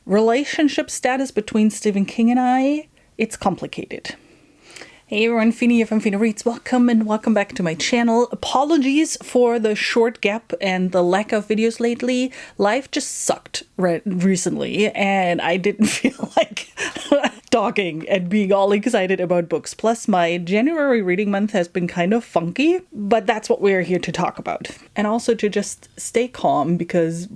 relationship status between Stephen King and I, it's complicated. Hey everyone, Fina here from Fina Reads. Welcome and welcome back to my channel. Apologies for the short gap and the lack of videos lately. Life just sucked recently and I didn't feel like talking and being all excited about books. Plus my January reading month has been kind of funky, but that's what we're here to talk about. And also to just stay calm because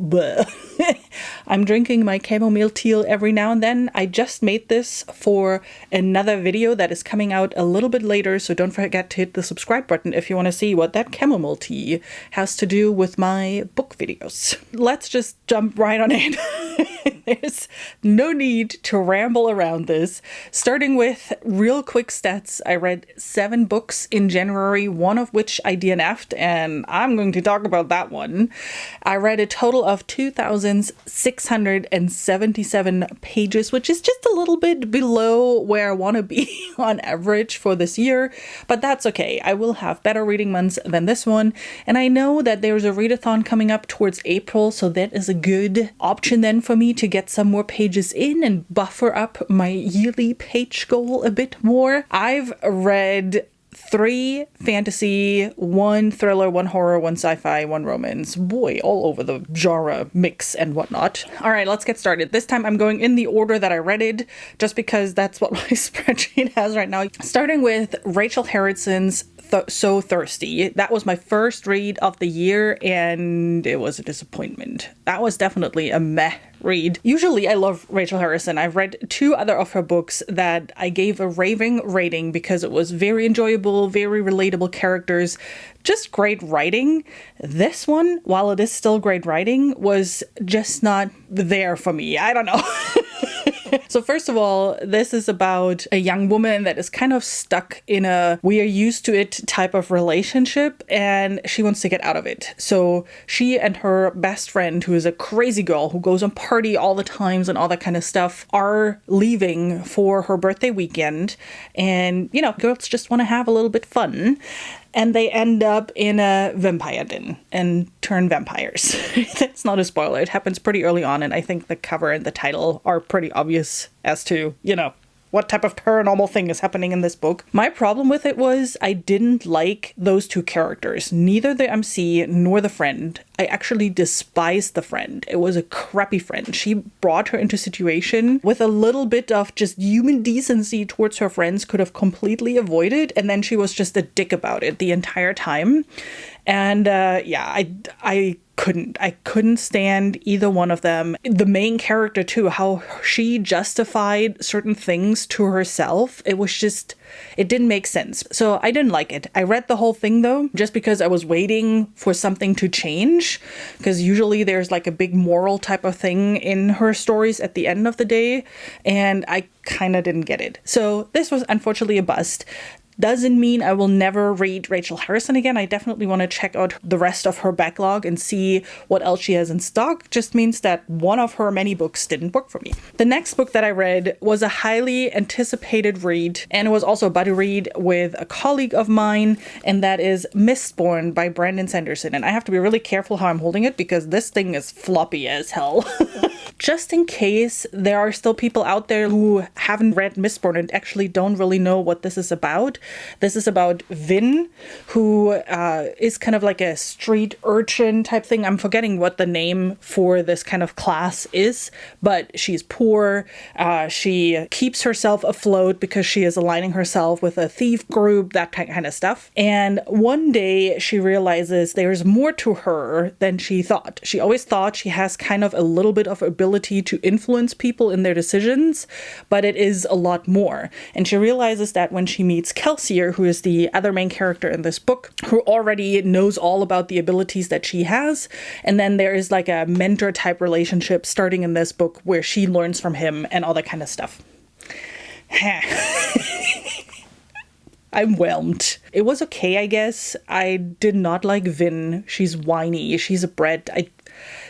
I'm drinking my chamomile tea every now and then. I just made this for another video that is coming out a little bit later, so don't forget to hit the subscribe button if you want to see what that chamomile tea has to do with my book videos. Let's just jump right on in. There's no need to ramble around this. Starting with real quick stats, I read 7 books in January, one of which I DNF'd, and I'm going to talk about that one. I read a total of 2,677 pages, which is just a little bit below where I want to be on average for this year, but that's okay. I will have better reading months than this one, and I know that there's a readathon coming up towards April, so that is a good option then for me to get some more pages in and buffer up my yearly page goal a bit more. I've read 3 fantasy, 1 thriller, 1 horror, 1 sci-fi, 1 romance. Boy, all over the genre mix and whatnot. All right, let's get started. This time I'm going in the order that I read it, just because that's what my spreadsheet has right now. Starting with Rachel Harrison's So Thirsty. That was my first read of the year and it was a disappointment. That was definitely a meh read. Usually I love Rachel Harrison. I've read 2 other of her books that I gave a raving rating because it was very enjoyable, very relatable characters, just great writing. This one, while it is still great writing, was just not there for me. I don't know. So first of all, this is about a young woman that is kind of stuck in a we are used to it type of relationship and she wants to get out of it. So she and her best friend, who is a crazy girl who goes on party all the times and all that kind of stuff, are leaving for her birthday weekend. And, you know, girls just want to have a little bit fun. And they end up in a vampire den and turn vampires. That's not a spoiler. It happens pretty early on, and I think the cover and the title are pretty obvious as to, you know, what type of paranormal thing is happening in this book. My problem with it was I didn't like those 2 characters, neither the MC nor the friend. I actually despised the friend. It was a crappy friend. She brought her into a situation with a little bit of just human decency towards her friends could have completely avoided, and then she was just a dick about it the entire time. And I couldn't stand either one of them. The main character too, how she justified certain things to herself. It was just, it didn't make sense. So I didn't like it. I read the whole thing though, just because I was waiting for something to change, because usually there's like a big moral type of thing in her stories at the end of the day, and I kind of didn't get it. So this was unfortunately a bust. Doesn't mean I will never read Rachel Harrison again. I definitely want to check out the rest of her backlog and see what else she has in stock. Just means that one of her many books didn't work for me. The next book that I read was a highly anticipated read, and it was also a buddy read with a colleague of mine, and that is Mistborn by Brandon Sanderson. And I have to be really careful how I'm holding it because this thing is floppy as hell. Just in case there are still people out there who haven't read Mistborn and actually don't really know what this is about. This is about Vin, who is kind of like a street urchin type thing. I'm forgetting what the name for this kind of class is, but she's poor. She keeps herself afloat because she is aligning herself with a thief group, that kind of stuff. And one day she realizes there's more to her than she thought. She always thought she has kind of a little bit of ability to influence people in their decisions, but it is a lot more. And she realizes that when she meets Kelsier, who is the other main character in this book, who already knows all about the abilities that she has. And then there is like a mentor type relationship starting in this book where she learns from him and all that kind of stuff. I'm whelmed. It was okay, I guess. I did not like Vin. She's whiny. She's a brat.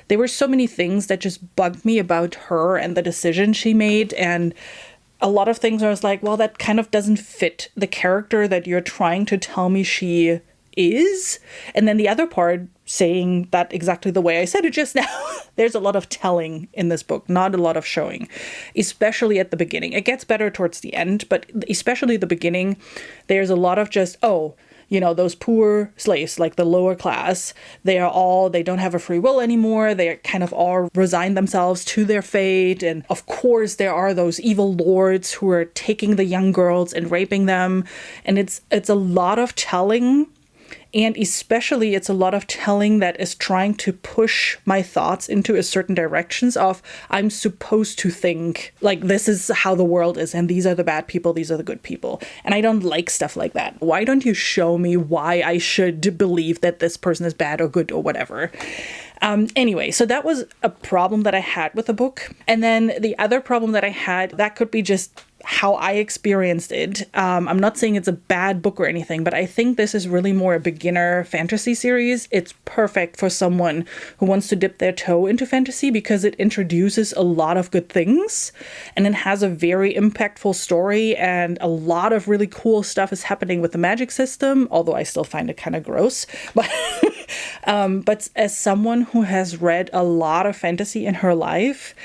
There were so many things that just bugged me about her and the decision she made, and a lot of things I was like, well, that kind of doesn't fit the character that you're trying to tell me she is. And then the other part, saying that exactly the way I said it just now, there's a lot of telling in this book, not a lot of showing, especially at the beginning. It gets better towards the end, but especially the beginning, there's a lot of just, those poor slaves, like the lower class, they don't have a free will anymore. They kind of all resign themselves to their fate. And of course, there are those evil lords who are taking the young girls and raping them. And it's a lot of telling. And especially it's a lot of telling that is trying to push my thoughts into a certain directions of, I'm supposed to think like this is how the world is, and these are the bad people, these are the good people. And I don't like stuff like that. Why don't you show me why I should believe that this person is bad or good or whatever? Anyway, so that was a problem that I had with the book. And then the other problem that I had, that could be just how I experienced it. I'm not saying it's a bad book or anything, but I think this is really more a beginner fantasy series. It's perfect for someone who wants to dip their toe into fantasy because it introduces a lot of good things and it has a very impactful story, and a lot of really cool stuff is happening with the magic system, although I still find it kind of gross. But as someone who has read a lot of fantasy in her life,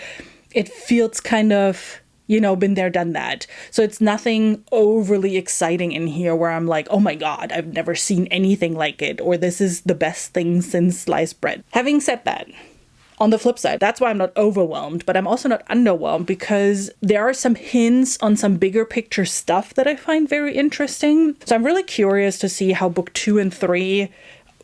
it feels kind of, been there, done that. So it's nothing overly exciting in here where I'm like, oh my God, I've never seen anything like it, or this is the best thing since sliced bread. Having said that, on the flip side, that's why I'm not overwhelmed, but I'm also not underwhelmed, because there are some hints on some bigger picture stuff that I find very interesting. So I'm really curious to see how book 2 and 3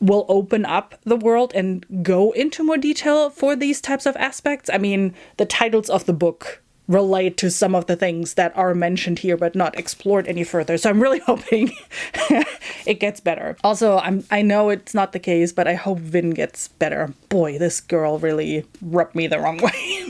will open up the world and go into more detail for these types of aspects. I mean, the titles of the book relate to some of the things that are mentioned here but not explored any further. So I'm really hoping it gets better. Also, I know it's not the case, but I hope Vin gets better. Boy, this girl really rubbed me the wrong way.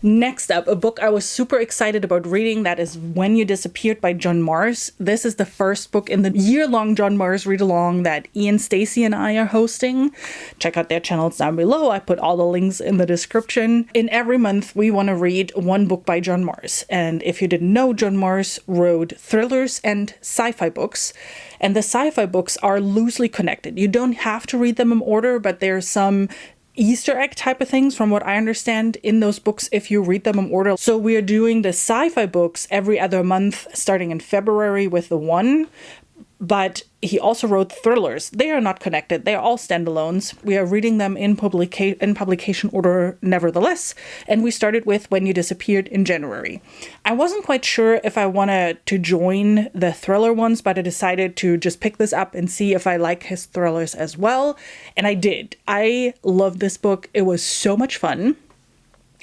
Next up, a book I was super excited about reading, that is When You Disappeared by John Marrs. This is the first book in the year-long John Marrs read-along that Ian, Stacy, and I are hosting. Check out their channels down below. I put all the links in the description. In every month, we want to read one book by John Marrs. And if you didn't know, John Marrs wrote thrillers and sci-fi books. And the sci-fi books are loosely connected. You don't have to read them in order, but there's some Easter egg type of things, from what I understand, in those books if you read them in order. So we are doing the sci-fi books every other month, starting in February with the one. But he also wrote thrillers. They are not connected. They are all standalones. We are reading them in publication order nevertheless. And we started with When You Disappeared in January. I wasn't quite sure if I wanted to join the thriller ones, but I decided to just pick this up and see if I like his thrillers as well. And I did. I love this book. It was so much fun.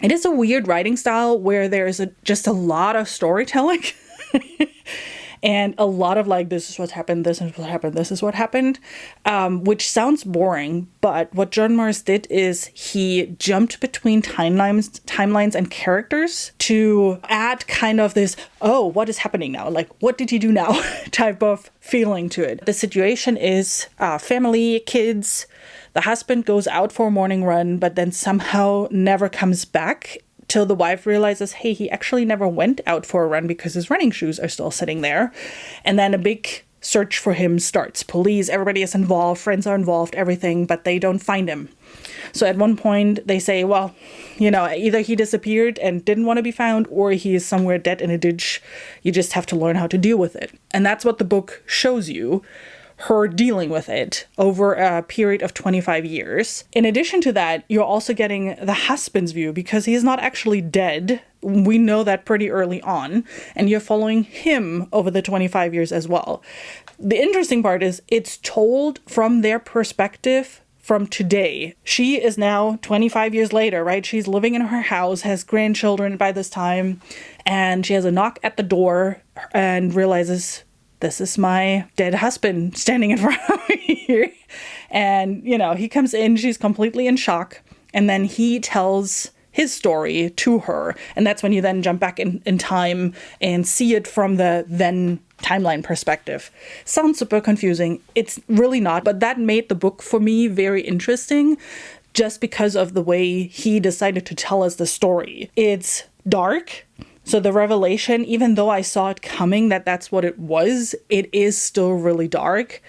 It is a weird writing style where there's just a lot of storytelling. And a lot of like, this is what happened, this is what happened, this is what happened, which sounds boring. But what John Marrs did is he jumped between timelines and characters to add kind of this, oh, what is happening now? Like, what did he do now? type of feeling to it. The situation is family, kids. The husband goes out for a morning run, but then somehow never comes back. Till the wife realizes, hey, he actually never went out for a run because his running shoes are still sitting there. And then a big search for him starts. Police, everybody is involved, friends are involved, everything, but they don't find him. So at one point they say, well, either he disappeared and didn't want to be found, or he is somewhere dead in a ditch. You just have to learn how to deal with it. And that's what the book shows you. Her dealing with it over a period of 25 years. In addition to that, you're also getting the husband's view, because he is not actually dead. We know that pretty early on, and you're following him over the 25 years as well. The interesting part is it's told from their perspective from today. She is now 25 years later, right? She's living in her house, has grandchildren by this time, and she has a knock at the door and realizes, this is my dead husband standing in front of me here. And, he comes in, she's completely in shock. And then he tells his story to her. And that's when you then jump back in time and see it from the then timeline perspective. Sounds super confusing. It's really not. But that made the book for me very interesting, just because of the way he decided to tell us the story. It's dark. So the revelation, even though I saw it coming that that's what it was, it is still really dark.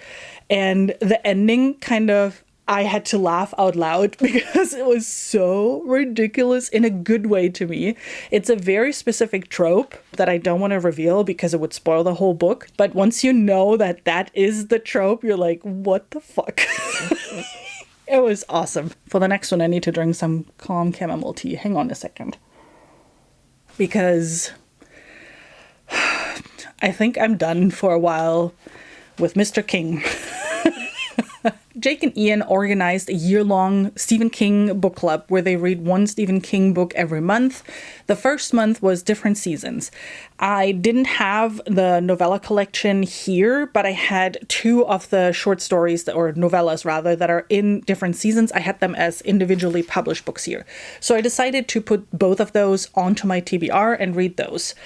And the ending kind of, I had to laugh out loud because it was so ridiculous in a good way to me. It's a very specific trope that I don't want to reveal because it would spoil the whole book. But once you know that that is the trope, you're like, what the fuck? It was awesome. For the next one, I need to drink some calm chamomile tea. Hang on a second. Because I think I'm done for a while with Mr. King. Jake and Ian organized a year-long Stephen King book club where they read one Stephen King book every month. The first month was different seasons. I didn't have the novella collection here, but I had two of the short stories, or novellas rather, that are in different seasons. I had them as individually published books here. So I decided to put both of those onto my TBR and read those.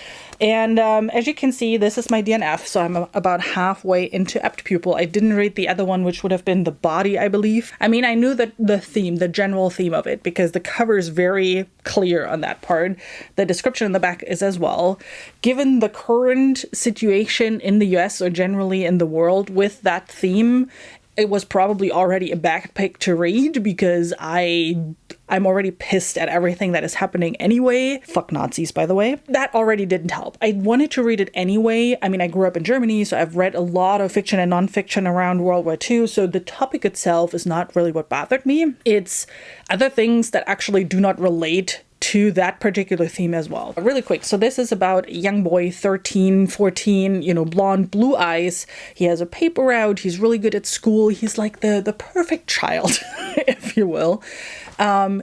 And as you can see, this is my DNF, so I'm about halfway into Apt Pupil. I didn't read the other one, which would have been The Body, I believe. I mean, I knew that the theme, the general theme of it, because the cover is very clear on that part. The description in the back is as well. Given the current situation in the US or generally in the world with that theme, it was probably already a back pick to read because I'm already pissed at everything that is happening anyway. Fuck Nazis, by the way. That already didn't help. I wanted to read it anyway. I mean, I grew up in Germany, so I've read a lot of fiction and nonfiction around World War II, so the topic itself is not really what bothered me. It's other things that actually do not relate to that particular theme as well. Really quick, so this is about a young boy, 13, 14, blonde, blue eyes. He has a paper route. He's really good at school. He's like the perfect child, if you will.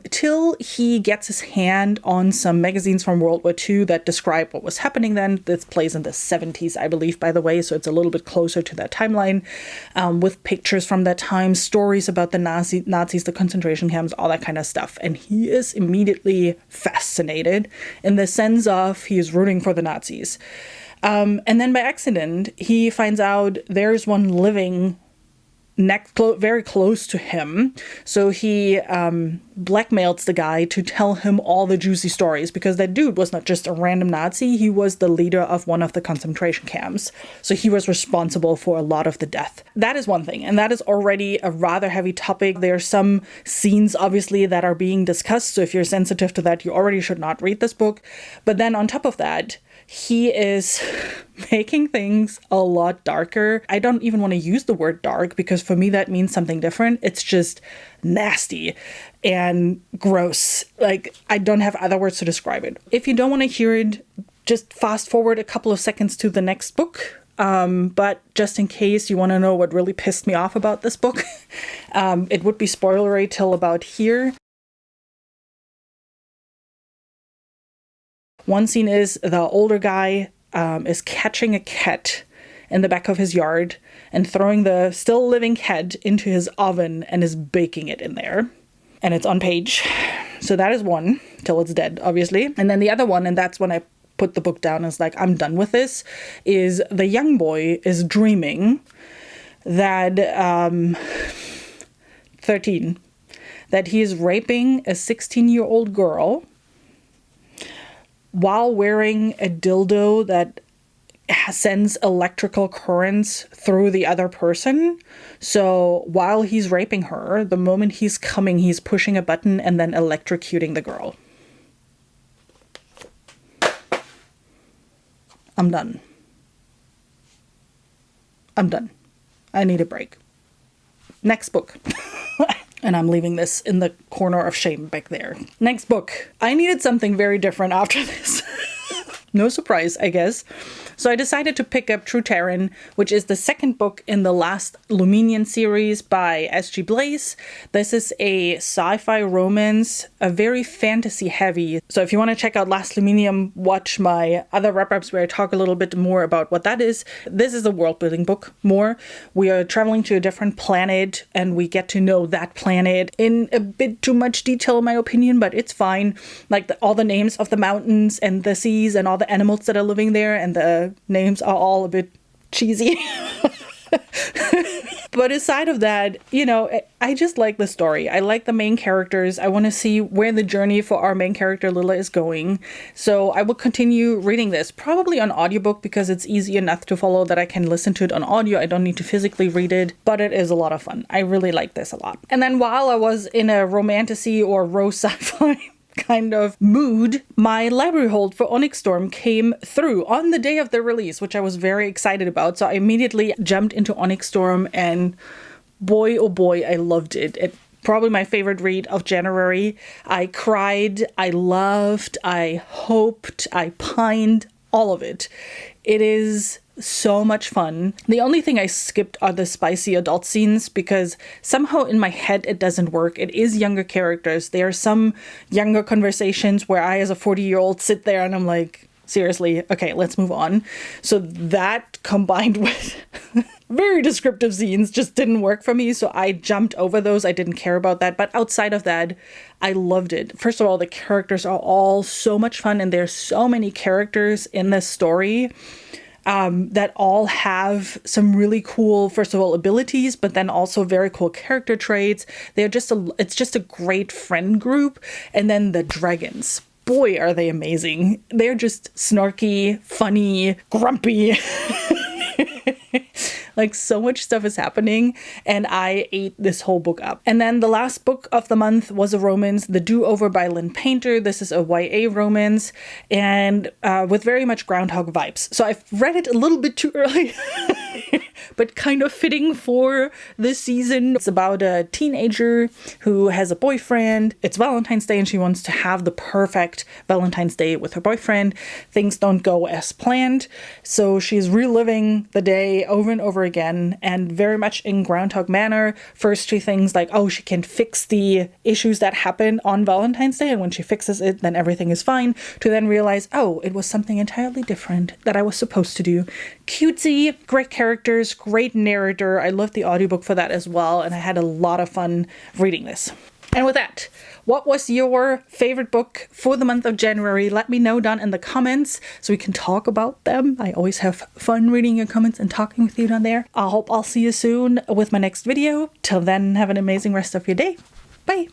Till he gets his hand on some magazines from World War II that describe what was happening then. This plays in the 70s, I believe, by the way, so it's a little bit closer to that timeline, with pictures from that time, stories about the Nazis, the concentration camps, all that kind of stuff. And he is immediately fascinated in the sense of he is rooting for the Nazis. And then by accident, he finds out there's one living very close to him. So he blackmails the guy to tell him all the juicy stories, because that dude was not just a random Nazi, he was the leader of one of the concentration camps. So he was responsible for a lot of the death. That is one thing, and that is already a rather heavy topic. There are some scenes, obviously, that are being discussed, so if you're sensitive to that, you already should not read this book. But then on top of that, he is making things a lot darker. I don't even want to use the word dark because for me that means something different. It's just nasty and gross. Like, I don't have other words to describe it. If you don't want to hear it, just fast forward a couple of seconds to the next book. But just in case you want to know what really pissed me off about this book, it would be spoilery till about here. One scene is the older guy is catching a cat in the back of his yard and throwing the still living cat into his oven and is baking it in there. And it's on page. So that is one, till it's dead, obviously. And then the other one, and that's when I put the book down, is like, I'm done with this, is the young boy is dreaming that 13, that he is raping a 16-year-old girl while wearing a dildo that sends electrical currents through the other person. So while he's raping her, the moment he's coming, he's pushing a button and then electrocuting the girl. I'm done. I need a break. Next book. And I'm leaving this in the corner of shame back there. Next book. I needed something very different after this. No surprise, I guess. So I decided to pick up True Teryn, which is the second book in the last Luminian series by S.G. Blaze. This is a sci-fi romance, a very fantasy heavy. So if you want to check out Last Luminium, watch my other wrap-ups where I talk a little bit more about what that is. This is a world-building book more. We are traveling to a different planet and we get to know that planet in a bit too much detail, in my opinion, but it's fine. Like all the names of the mountains and the seas and all the animals that are living there, and the names are all a bit cheesy. But aside of that, you know, I just like the story. I like the main characters. I want to see where the journey for our main character Lila is going. So I will continue reading this, probably on audiobook because it's easy enough to follow that I can listen to it on audio. I don't need to physically read it, but it is a lot of fun. I really like this a lot. And then while I was in a romantasy or rose sci-fi kind of mood, my library hold for Onyx Storm came through on the day of the release, which I was very excited about. So I immediately jumped into Onyx Storm, and boy, oh boy, I loved it. It probably my favorite read of January. I cried, I loved, I hoped, I pined, all of it. It is so much fun. The only thing I skipped are the spicy adult scenes because somehow in my head it doesn't work. It is younger characters. There are some younger conversations where I as a 40-year-old sit there and I'm like, seriously, okay, let's move on. So that combined with very descriptive scenes just didn't work for me. So I jumped over those. I didn't care about that. But outside of that, I loved it. First of all, the characters are all so much fun and there's so many characters in this story that all have some really cool, first of all, abilities, but then also very cool character traits. It's just a great friend group. And then the dragons. Boy, are they amazing. They're just snarky, funny, grumpy. Like so much stuff is happening and I ate this whole book up. And then the last book of the month was a romance, The Do-Over by Lynn Painter. This is a YA romance and with very much Groundhog vibes. So I've read it a little bit too early, but kind of fitting for this season. It's about a teenager who has a boyfriend. It's Valentine's Day and she wants to have the perfect Valentine's Day with her boyfriend. Things don't go as planned. So she's reliving the day over and over again and very much in Groundhog manner. First she thinks like, oh, she can fix the issues that happen on Valentine's Day, and when she fixes it then everything is fine, to then realize, oh, it was something entirely different that I was supposed to do. Cutesy, great characters, great narrator. I loved the audiobook for that as well, and I had a lot of fun reading this. And with that, what was your favorite book for the month of January? Let me know down in the comments so we can talk about them. I always have fun reading your comments and talking with you down there. I hope I'll see you soon with my next video. Till then, have an amazing rest of your day. Bye.